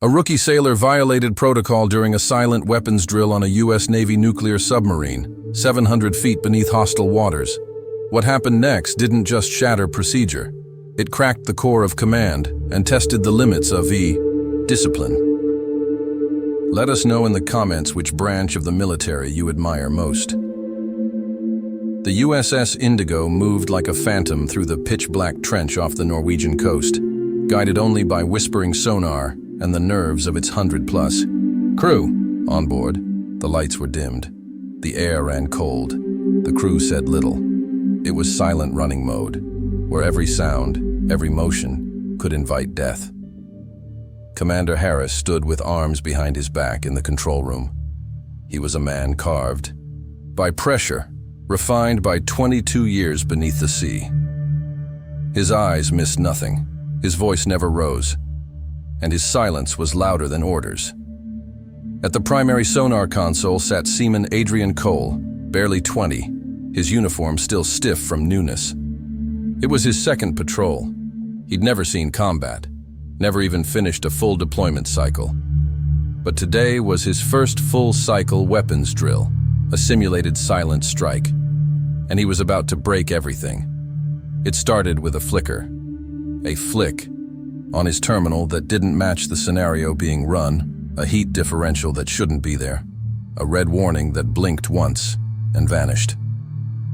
A rookie sailor violated protocol during a silent weapons drill on a U.S. Navy nuclear submarine, 700 feet beneath hostile waters. What happened next didn't just shatter procedure. It cracked the core of command and tested the limits of discipline. Let us know in the comments which branch of the military you admire most. The USS Indigo moved like a phantom through the pitch-black trench off the Norwegian coast, guided only by whispering sonar and the nerves of its 100-plus crew on board. The lights were dimmed. The air ran cold. The crew said little. It was silent running mode, where every sound, every motion could invite death. Commander Harris stood with arms behind his back in the control room. He was a man carved by pressure, refined by 22 years beneath the sea. His eyes missed nothing. His voice never rose, and his silence was louder than orders. At the primary sonar console sat Seaman Adrian Cole, barely 20, his uniform still stiff from newness. It was his second patrol. He'd never seen combat, never even finished a full deployment cycle. But today was his first full-cycle weapons drill, a simulated silent strike, and he was about to break everything. It started with a flicker, a flick, on his terminal that didn't match the scenario being run, a heat differential that shouldn't be there, a red warning that blinked once and vanished.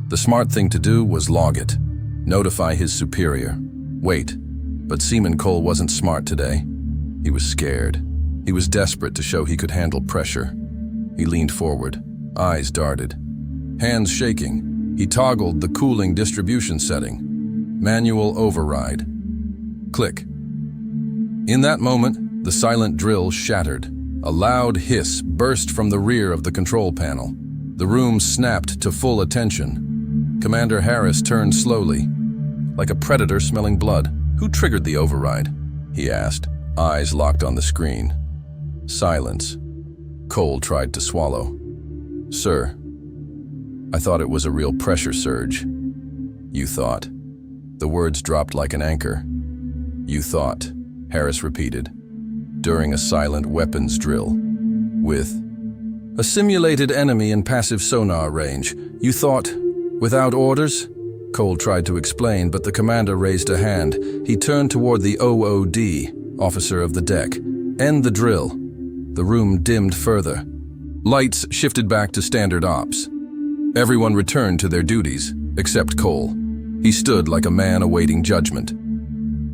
The smart thing to do was log it, notify his superior, wait. But Seaman Cole wasn't smart today. He was scared. He was desperate to show he could handle pressure. He leaned forward, eyes darted, hands shaking. He toggled the cooling distribution setting. Manual override. Click. In that moment, the silent drill shattered. A loud hiss burst from the rear of the control panel. The room snapped to full attention. Commander Harris turned slowly, like a predator smelling blood. "Who triggered the override?" he asked, eyes locked on the screen. Silence. Cole tried to swallow. "Sir, I thought it was a real pressure surge." "You thought?" The words dropped like an anchor. "You thought," Harris repeated, "during a silent weapons drill with a simulated enemy in passive sonar range. You thought, without orders?" Cole tried to explain, but the commander raised a hand. He turned toward the OOD, officer of the deck. "End the drill." The room dimmed further. Lights shifted back to standard ops. Everyone returned to their duties, except Cole. He stood like a man awaiting judgment.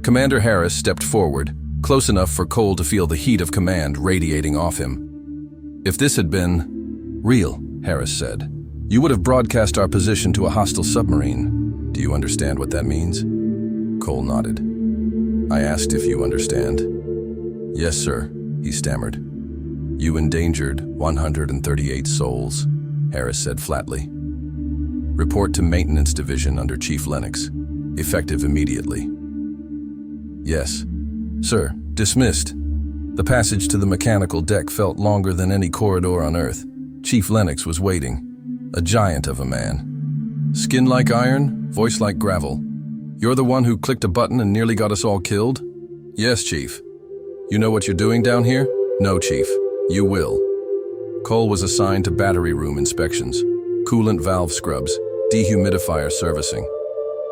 Commander Harris stepped forward, close enough for Cole to feel the heat of command radiating off him. "If this had been real," Harris said, "you would have broadcast our position to a hostile submarine. Do you understand what that means?" Cole nodded. "I asked if you understand." "Yes, sir," he stammered. "You endangered 138 souls," Harris said flatly. "Report to Maintenance Division under Chief Lennox. Effective immediately." "Yes, sir." Dismissed. The passage to the mechanical deck felt longer than any corridor on Earth. Chief Lennox was waiting, a giant of a man. Skin like iron, voice like gravel. "You're the one who clicked a button and nearly got us all killed?" "Yes, Chief." "You know what you're doing down here?" "No, Chief. You will." Cole was assigned to battery room inspections, coolant valve scrubs, dehumidifier servicing,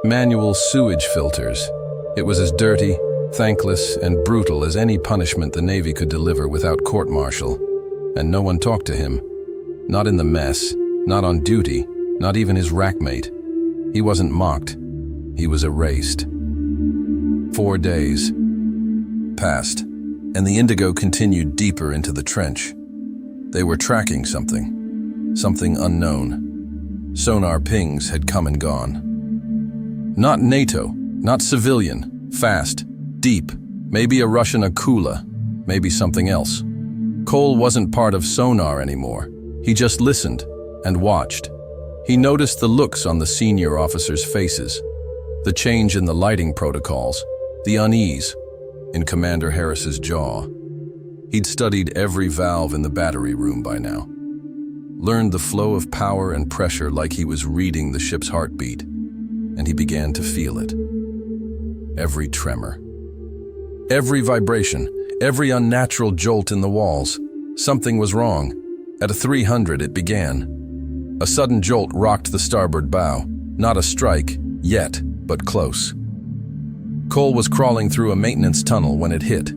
manual sewage filters. It was as dirty, thankless, and brutal as any punishment the Navy could deliver without court-martial. And no one talked to him. Not in the mess, not on duty, not even his rackmate. He wasn't mocked. He was erased. 4 days passed, and the Indigo continued deeper into the trench. They were tracking something unknown. Sonar pings had come and gone. Not NATO, not civilian, fast, deep, maybe a Russian Akula, maybe something else. Cole wasn't part of sonar anymore. He just listened and watched. He noticed the looks on the senior officers' faces, the change in the lighting protocols, the unease in Commander Harris's jaw. He'd studied every valve in the battery room by now, learned the flow of power and pressure like he was reading the ship's heartbeat, and he began to feel it. Every tremor, every vibration, Every unnatural jolt in the walls. Something was wrong. At a 300 it began. A sudden jolt rocked the starboard bow. Not a strike, yet, but close. Cole was crawling through a maintenance tunnel when it hit.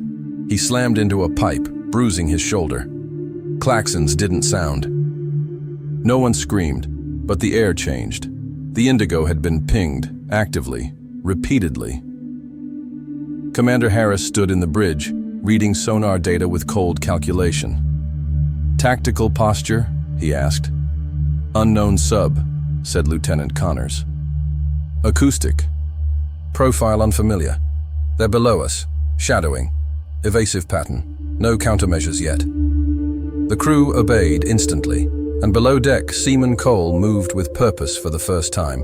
He slammed into a pipe, bruising his shoulder. Klaxons didn't sound. No one screamed, but the air changed. The Indigo had been pinged, actively, repeatedly. Commander Harris stood in the bridge, reading sonar data with cold calculation. "Tactical posture?" he asked. "Unknown sub," said Lieutenant Connors. "Acoustic. Profile unfamiliar. They're below us, shadowing. Evasive pattern. No countermeasures yet." The crew obeyed instantly, and below deck, Seaman Cole moved with purpose for the first time.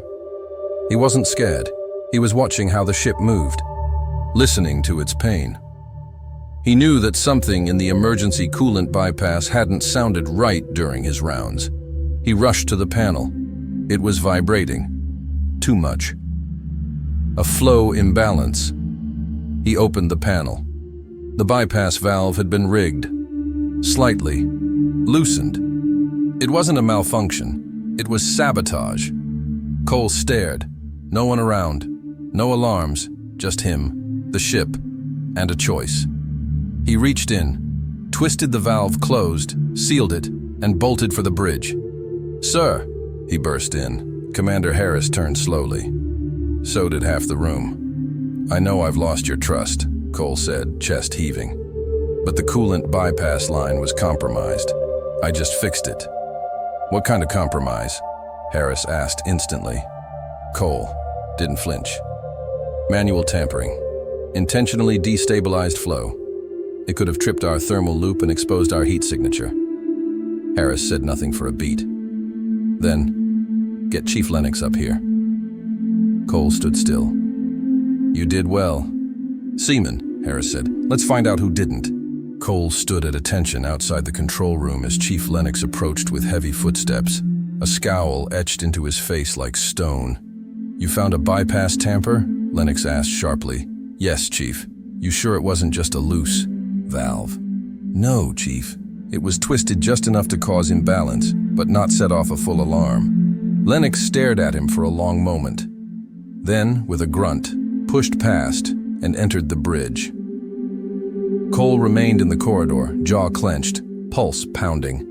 He wasn't scared. He was watching how the ship moved, listening to its pain. He knew that something in the emergency coolant bypass hadn't sounded right during his rounds. He rushed to the panel. It was vibrating. Too much. A flow imbalance. He opened the panel. The bypass valve had been rigged. Slightly. Loosened. It wasn't a malfunction. It was sabotage. Cole stared. No one around. No alarms. Just him, the ship, and a choice. He reached in, twisted the valve closed, sealed it, and bolted for the bridge. "Sir," he burst in. Commander Harris turned slowly. So did half the room. "I know I've lost your trust," Cole said, chest heaving. "But the coolant bypass line was compromised. I just fixed it." "What kind of compromise?" Harris asked instantly. Cole didn't flinch. "Manual tampering. Intentionally destabilized flow. It could have tripped our thermal loop and exposed our heat signature." Harris said nothing for a beat. Then, "Get Chief Lennox up here." Cole stood still. "You did well." "Seaman," Harris said, "let's find out who didn't." Cole stood at attention outside the control room as Chief Lennox approached with heavy footsteps, a scowl etched into his face like stone. "You found a bypass tamper?" Lennox asked sharply. "Yes, Chief. You sure it wasn't just a loose valve?" "No, Chief. It was twisted just enough to cause imbalance, but not set off a full alarm." Lennox stared at him for a long moment. Then, with a grunt, pushed past and entered the bridge. Cole remained in the corridor, jaw clenched, pulse pounding.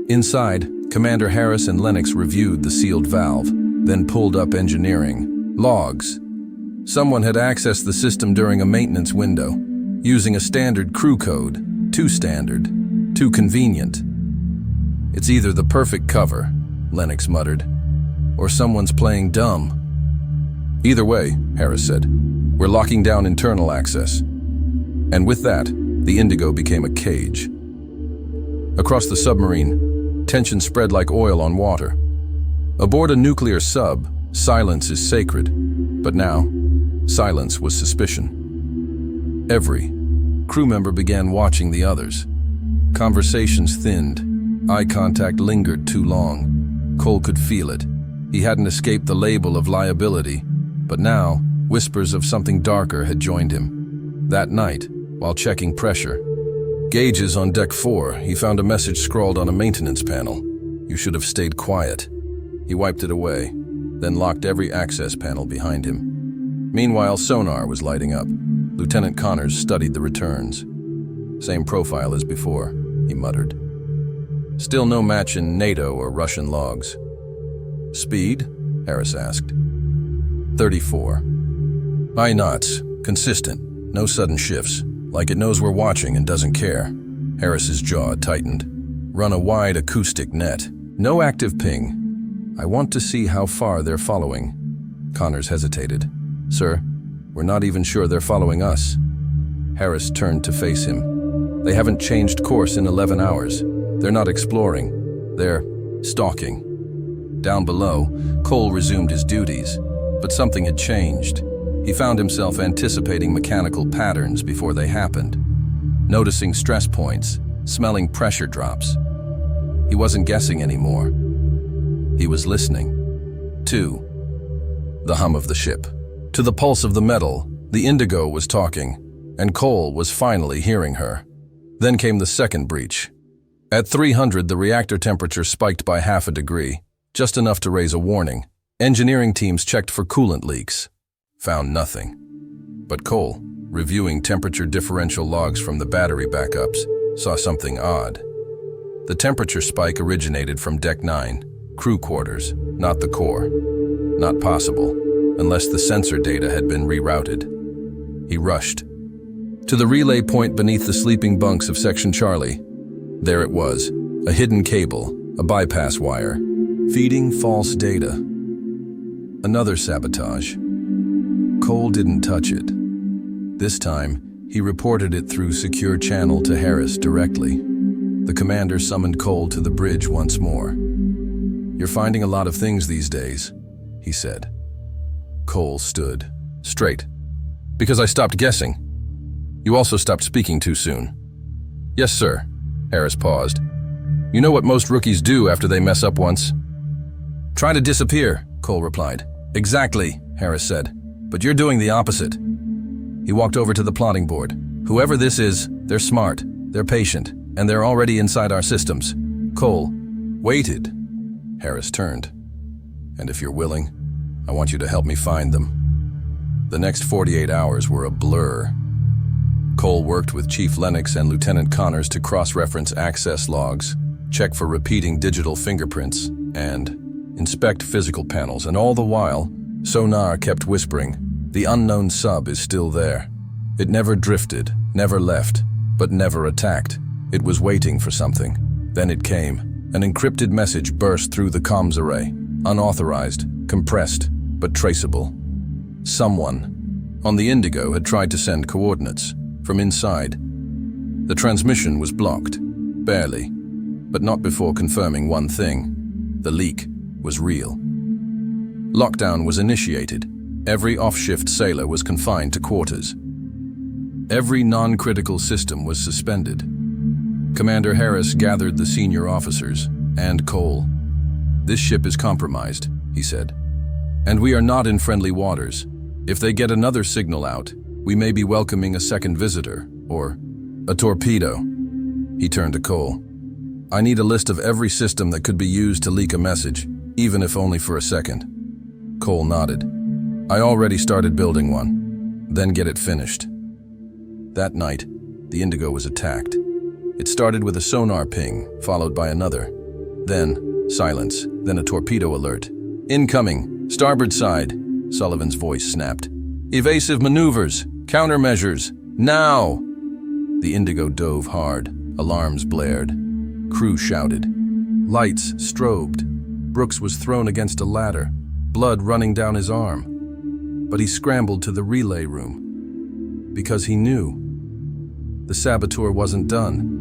Inside, Commander Harris and Lennox reviewed the sealed valve, then pulled up engineering logs. Someone had accessed the system during a maintenance window, using a standard crew code. Too standard, too convenient. "It's either the perfect cover," Lennox muttered, "or someone's playing dumb." "Either way," Harris said, "we're locking down internal access." And with that, the Indigo became a cage. Across the submarine, tension spread like oil on water. Aboard a nuclear sub, silence is sacred, but now, silence was suspicion. Every crew member began watching the others. Conversations thinned. Eye contact lingered too long. Cole could feel it. He hadn't escaped the label of liability, but now, whispers of something darker had joined him. That night, while checking pressure gauges on Deck 4, he found a message scrawled on a maintenance panel. "You should have stayed quiet." He wiped it away, then locked every access panel behind him. Meanwhile, sonar was lighting up. Lieutenant Connors studied the returns. "Same profile as before," he muttered. "Still no match in NATO or Russian logs." "Speed?" Harris asked. 34. High knots, consistent, no sudden shifts, like it knows we're watching and doesn't care. Harris's jaw tightened. "Run a wide acoustic net. No active ping. I want to see how far they're following." Connors hesitated. "Sir, we're not even sure they're following us." Harris turned to face him. "They haven't changed course in 11 hours. They're not exploring. They're stalking." Down below, Cole resumed his duties, but something had changed. He found himself anticipating mechanical patterns before they happened, noticing stress points, smelling pressure drops. He wasn't guessing anymore. He was listening. To the hum of the ship. To the pulse of the metal, the Indigo was talking. and Cole was finally hearing her. Then came the second breach. At 300, the reactor temperature spiked by half a degree, just enough to raise a warning. Engineering teams checked for coolant leaks. Found nothing. But Cole, reviewing temperature differential logs from the battery backups, saw something odd. The temperature spike originated from Deck 9, crew quarters, not the core. Not possible, unless the sensor data had been rerouted. He rushed to the relay point beneath the sleeping bunks of Section Charlie. There it was, a hidden cable, a bypass wire, feeding false data. Another sabotage. Cole didn't touch it. This time, he reported it through secure channel to Harris directly. The commander summoned Cole to the bridge once more. "You're finding a lot of things these days," he said. Cole stood straight. "Because I stopped guessing. You also stopped speaking too soon." "Yes, sir." Harris paused. "You know what most rookies do after they mess up once?" "Try to disappear," Cole replied. "Exactly," Harris said. "But you're doing the opposite." He walked over to the plotting board. "Whoever this is, they're smart, they're patient, and they're already inside our systems." Cole waited. Harris turned. "And if you're willing, I want you to help me find them." The next 48 hours were a blur. Cole worked with Chief Lennox and Lieutenant Connors to cross-reference access logs, check for repeating digital fingerprints, and inspect physical panels. And all the while, sonar kept whispering, "The unknown sub is still there." It never drifted, never left, but never attacked. It was waiting for something. Then it came. An encrypted message burst through the comms array, unauthorized, compressed, but traceable. Someone on the Indigo had tried to send coordinates from inside. The transmission was blocked, barely, but not before confirming one thing: the leak was real. Lockdown was initiated. Every off-shift sailor was confined to quarters. Every non-critical system was suspended. Commander Harris gathered the senior officers and Cole. "This ship is compromised," he said, "and we are not in friendly waters. If they get another signal out, we may be welcoming a second visitor, or a torpedo." He turned to Cole. "I need a list of every system that could be used to leak a message, even if only for a second." Cole nodded. "I already started building one. Then get it finished." That night, the Indigo was attacked. It started with a sonar ping, followed by another. Then, silence, then a torpedo alert. "Incoming, starboard side," Sullivan's voice snapped. "Evasive maneuvers, countermeasures, now!" The Indigo dove hard, alarms blared. Crew shouted. Lights strobed. Brooks was thrown against a ladder, blood running down his arm. But he scrambled to the relay room, because he knew the saboteur wasn't done.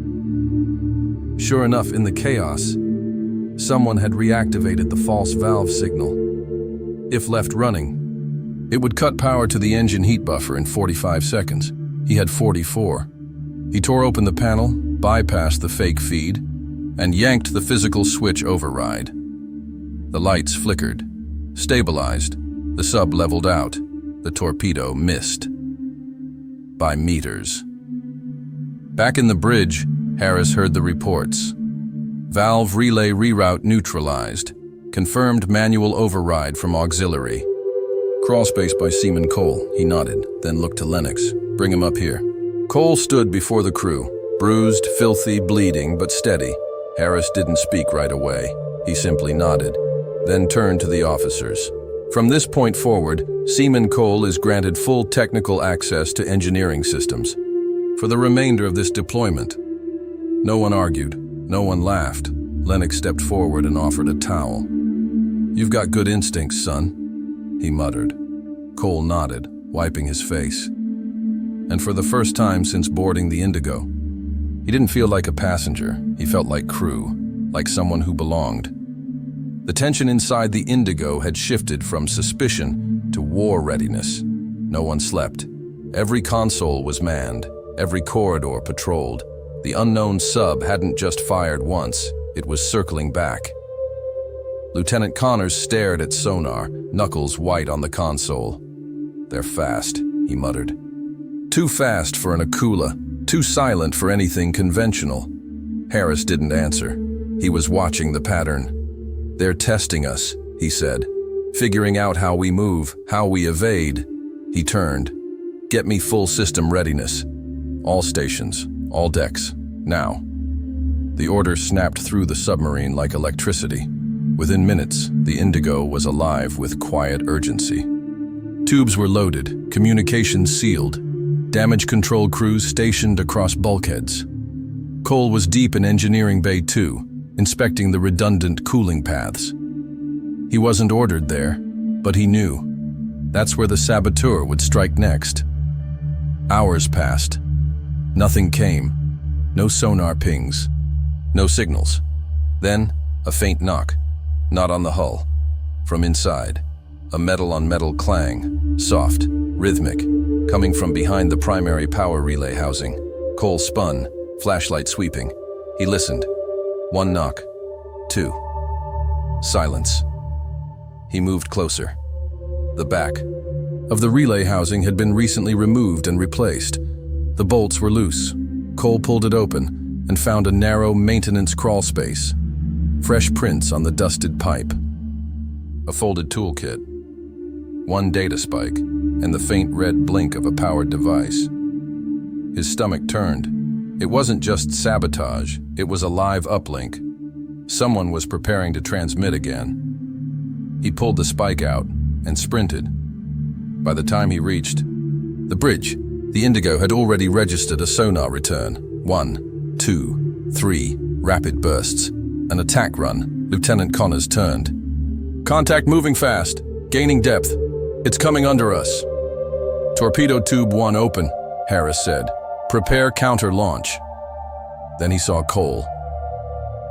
Sure enough, in the chaos, someone had reactivated the false valve signal. If left running, it would cut power to the engine heat buffer in 45 seconds. He had 44. He tore open the panel, bypassed the fake feed, and yanked the physical switch override. The lights flickered, stabilized, the sub leveled out, the torpedo missed. By meters. Back in the bridge, Harris heard the reports. Valve relay reroute neutralized. Confirmed manual override from auxiliary. Crawl space by Seaman Cole, he nodded, then looked to Lennox. "Bring him up here." Cole stood before the crew, bruised, filthy, bleeding, but steady. Harris didn't speak right away. He simply nodded, then turned to the officers. "From this point forward, Seaman Cole is granted full technical access to engineering systems. For the remainder of this deployment." No one argued, no one laughed. Lennox stepped forward and offered a towel. "You've got good instincts, son," he muttered. Cole nodded, wiping his face. And for the first time since boarding the Indigo, he didn't feel like a passenger. He felt like crew, like someone who belonged. The tension inside the Indigo had shifted from suspicion to war readiness. No one slept. Every console was manned, every corridor patrolled. The unknown sub hadn't just fired once, it was circling back. Lieutenant Connors stared at sonar, knuckles white on the console. "They're fast," he muttered. Too fast for an Akula, too silent for anything conventional. Harris didn't answer. He was watching the pattern. "They're testing us," he said. "Figuring out how we move, how we evade." He turned. "Get me full system readiness. All stations, all decks, now." The order snapped through the submarine like electricity. Within minutes, the Indigo was alive with quiet urgency. Tubes were loaded, communications sealed, damage control crews stationed across bulkheads. Cole was deep in Engineering Bay 2, inspecting the redundant cooling paths. He wasn't ordered there, but he knew. That's where the saboteur would strike next. Hours passed. Nothing came. No sonar pings. No signals. Then, a faint knock. Not on the hull. From inside, a metal-on-metal clang, soft, rhythmic, coming from behind the primary power relay housing. Cole spun, flashlight sweeping. He listened. One knock. Two. Silence. He moved closer. The back of the relay housing had been recently removed and replaced. The bolts were loose. Cole pulled it open and found a narrow maintenance crawl space. Fresh prints on the dusted pipe. A folded toolkit. One data spike, and the faint red blink of a powered device. His stomach turned. It wasn't just sabotage, it was a live uplink. Someone was preparing to transmit again. He pulled the spike out and sprinted. By the time he reached the bridge, the Indigo had already registered a sonar return. 1, 2, 3, rapid bursts. An attack run. Lieutenant Connors turned. "Contact moving fast, gaining depth. It's coming under us." "Torpedo tube 1 open," Harris said. "Prepare counter launch." Then he saw Cole.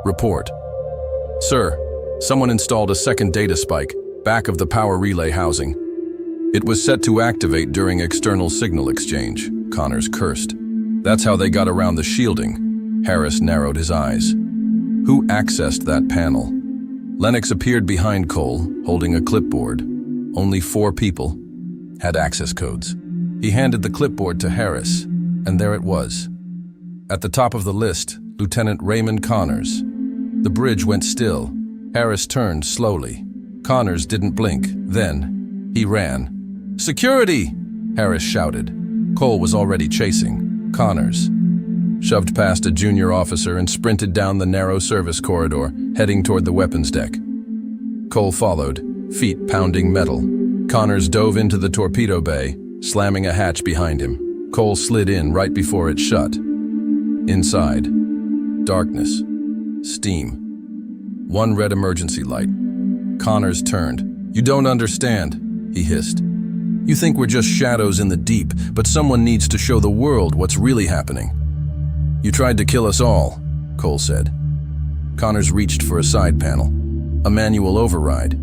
"Report." "Sir, someone installed a second data spike, back of the power relay housing. It was set to activate during external signal exchange," Connors cursed. "That's how they got around the shielding." Harris narrowed his eyes. Who accessed that panel? Lennox appeared behind Cole, holding a clipboard. Only 4 people had access codes. He handed the clipboard to Harris, and there it was. At the top of the list, Lieutenant Raymond Connors. The bridge went still. Harris turned slowly. Connors didn't blink. Then, he ran. "Security!" Harris shouted. Cole was already chasing. Connors shoved past a junior officer and sprinted down the narrow service corridor, heading toward the weapons deck. Cole followed, feet pounding metal. Connors dove into the torpedo bay, slamming a hatch behind him. Cole slid in right before it shut. Inside, darkness, steam. One red emergency light. Connors turned. "You don't understand," he hissed. "You think we're just shadows in the deep, but someone needs to show the world what's really happening." "You tried to kill us all," Cole said. Connors reached for a side panel. A manual override.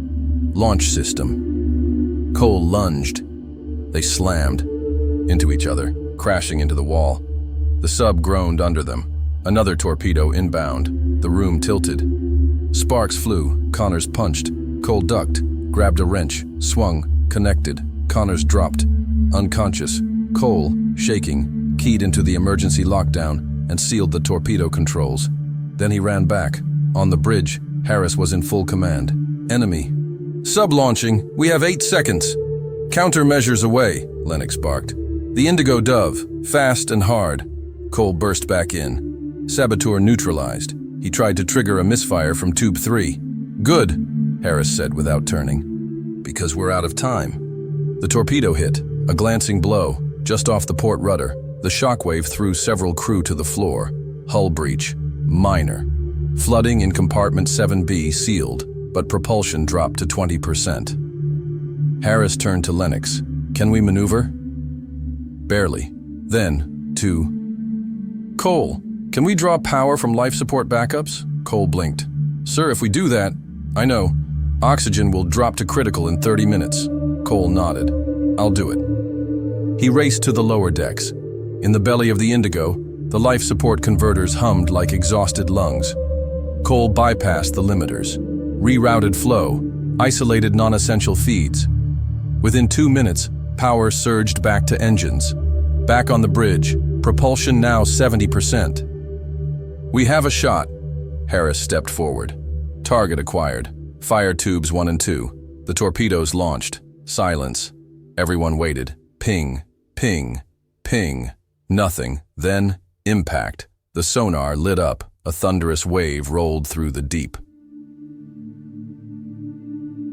Launch system. Cole lunged. They slammed into each other, crashing into the wall. The sub groaned under them. Another torpedo inbound. The room tilted. Sparks flew. Connors punched. Cole ducked, grabbed a wrench, swung, connected. Connors dropped. Unconscious. Cole, shaking, keyed into the emergency lockdown and sealed the torpedo controls. Then he ran back. On the bridge, Harris was in full command. "Enemy. Sub-launching. We have 8 seconds. Countermeasures away," Lennox barked. "The Indigo dove. Fast and hard." Cole burst back in. Saboteur neutralized. He tried to trigger a misfire from Tube 3. "Good," Harris said without turning. "Because we're out of time." The torpedo hit, a glancing blow, just off the port rudder. The shockwave threw several crew to the floor. Hull breach. Minor. Flooding in compartment 7B sealed, but propulsion dropped to 20%. Harris turned to Lennox. "Can we maneuver?" "Barely." Then, to Cole. "Can we draw power from life support backups?" Cole blinked. "Sir, if we do that, I know. Oxygen will drop to critical in 30 minutes. Cole nodded. "I'll do it." He raced to the lower decks. In the belly of the Indigo, the life support converters hummed like exhausted lungs. Cole bypassed the limiters, rerouted flow, isolated non-essential feeds. Within 2 minutes, power surged back to engines. Back on the bridge, propulsion now 70%. "We have a shot." Harris stepped forward. Target acquired. Fire tubes 1 and 2. The torpedoes launched. Silence. Everyone waited. Ping, ping, ping. Nothing. Then, impact. The sonar lit up. A thunderous wave rolled through the deep.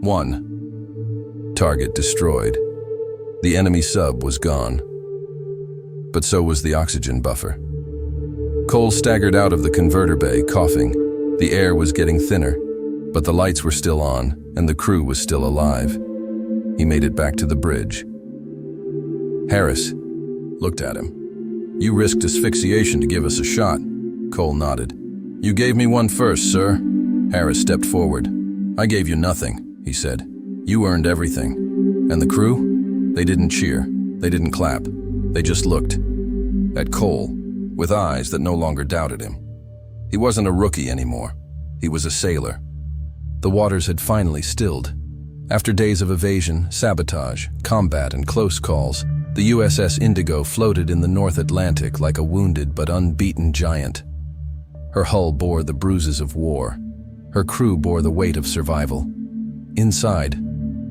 1. Target destroyed. The enemy sub was gone. But so was the oxygen buffer. Cole staggered out of the converter bay, coughing. The air was getting thinner, but the lights were still on, and the crew was still alive. He made it back to the bridge. Harris looked at him. "You risked asphyxiation to give us a shot." Cole nodded. "You gave me one first, sir." Harris stepped forward. "I gave you nothing," he said. "You earned everything." And the crew? They didn't cheer. They didn't clap. They just looked at Cole with eyes that no longer doubted him. He wasn't a rookie anymore. He was a sailor. The waters had finally stilled. After days of evasion, sabotage, combat, and close calls, the USS Indigo floated in the North Atlantic like a wounded but unbeaten giant. Her hull bore the bruises of war. Her crew bore the weight of survival. Inside,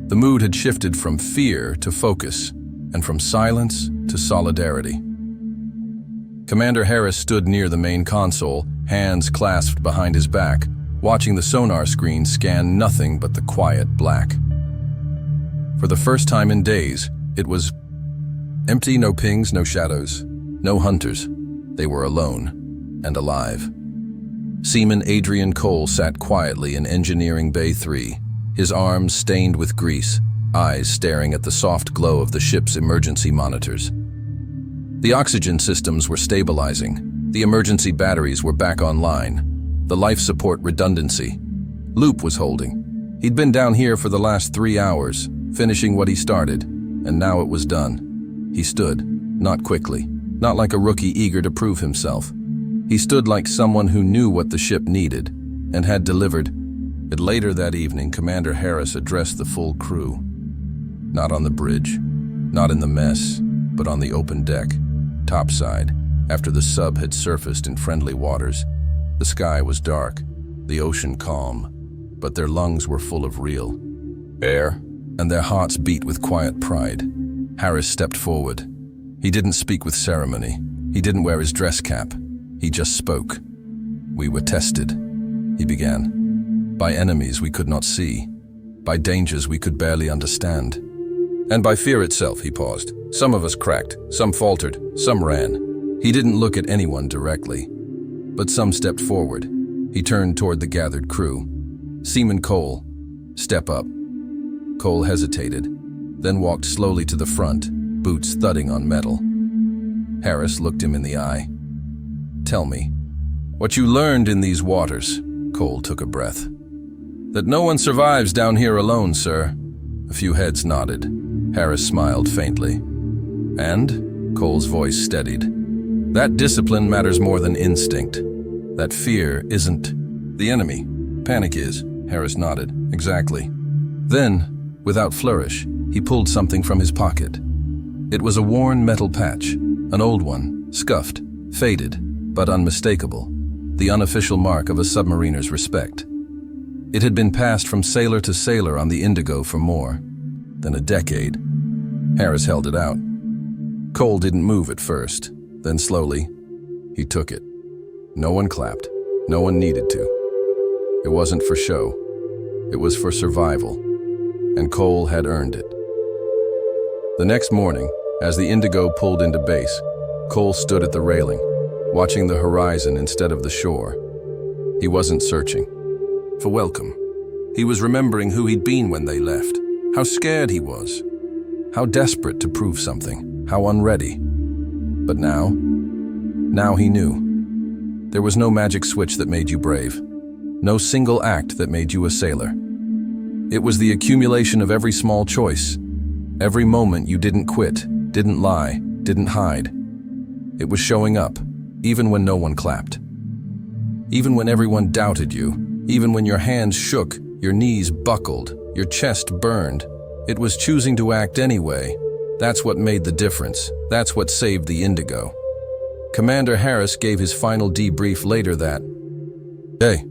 the mood had shifted from fear to focus, and from silence to solidarity. Commander Harris stood near the main console, hands clasped behind his back, watching the sonar screen scan nothing but the quiet black. For the first time in days, it was empty. No pings, no shadows, no hunters. They were alone and alive. Seaman Adrian Cole sat quietly in Engineering Bay 3, his arms stained with grease, eyes staring at the soft glow of the ship's emergency monitors. The oxygen systems were stabilizing. The emergency batteries were back online. The life support redundancy loop was holding. He'd been down here for the last 3 hours, finishing what he started, and now it was done. He stood, not quickly, not like a rookie eager to prove himself. He stood like someone who knew what the ship needed and had delivered. But later that evening, Commander Harris addressed the full crew. Not on the bridge, not in the mess, but on the open deck, topside, after the sub had surfaced in friendly waters. The sky was dark, the ocean calm, but their lungs were full of real air, and their hearts beat with quiet pride. Harris stepped forward. He didn't speak with ceremony. He didn't wear his dress cap. He just spoke. "We were tested," he began. "By enemies we could not see, by dangers we could barely understand, and by fear itself." He paused. "Some of us cracked, some faltered, some ran." He didn't look at anyone directly, but some stepped forward. He turned toward the gathered crew. "Seaman Cole, step up." Cole hesitated, then walked slowly to the front, boots thudding on metal. Harris looked him in the eye. "Tell me, what you learned in these waters." Cole took a breath. "That no one survives down here alone, sir." A few heads nodded. Harris smiled faintly. "And?" Cole's voice steadied. "That discipline matters more than instinct. That fear isn't the enemy. Panic is." Harris nodded. "Exactly." Then, without flourish, he pulled something from his pocket. It was a worn metal patch, an old one, scuffed, faded, but unmistakable, the unofficial mark of a submariner's respect. It had been passed from sailor to sailor on the Indigo for more than a decade. Harris held it out. Cole didn't move at first. Then slowly, he took it. No one clapped. No one needed to. It wasn't for show. It was for survival. And Cole had earned it. The next morning, as the Indigo pulled into base, Cole stood at the railing, watching the horizon instead of the shore. He wasn't searching for welcome. He was remembering who he'd been when they left, how scared he was, how desperate to prove something, how unready. But now he knew. There was no magic switch that made you brave, no single act that made you a sailor. It was the accumulation of every small choice, every moment you didn't quit, didn't lie, didn't hide. It was showing up, even when no one clapped. Even when everyone doubted you, even when your hands shook, your knees buckled, your chest burned. It was choosing to act anyway, That's what made the difference. That's what saved the Indigo. Commander Harris gave his final debrief later that, "Hey."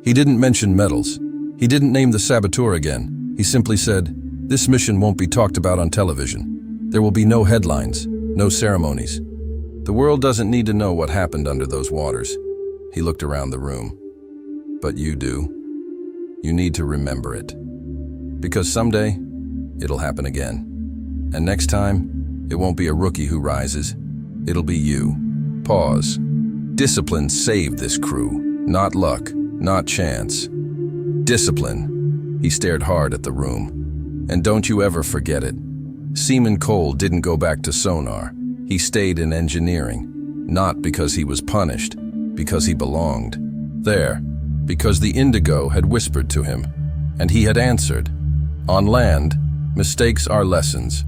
He didn't mention medals. He didn't name the saboteur again. He simply said, "This mission won't be talked about on television. There will be no headlines, no ceremonies. The world doesn't need to know what happened under those waters." He looked around the room. "But you do. You need to remember it. Because someday, it'll happen again. And next time, it won't be a rookie who rises. It'll be you." Pause. Discipline saved this crew. Not luck, not chance. Discipline. He stared hard at the room. And don't you ever forget it. Seaman Cole didn't go back to sonar. He stayed in engineering. Not because he was punished, because he belonged. There, because the Indigo had whispered to him, and he had answered. On land, mistakes are lessons.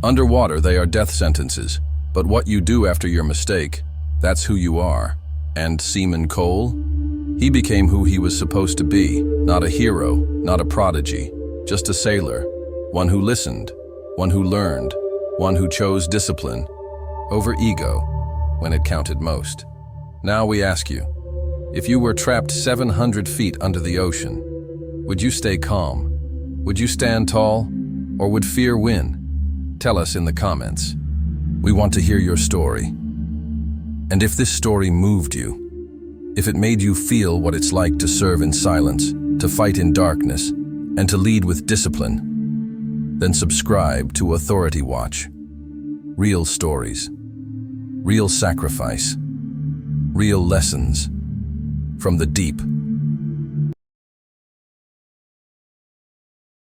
Underwater, they are death sentences. But what you do after your mistake, that's who you are. And Seaman Cole? He became who he was supposed to be. Not a hero, not a prodigy, just a sailor. One who listened, one who learned, one who chose discipline over ego when it counted most. Now we ask you, if you were trapped 700 feet under the ocean, would you stay calm? Would you stand tall? Or would fear win? Tell us in the comments. We want to hear your story. And if this story moved you, if it made you feel what it's like to serve in silence, to fight in darkness, and to lead with discipline, then subscribe to Authority Watch. Real stories, real sacrifice, real lessons from the deep.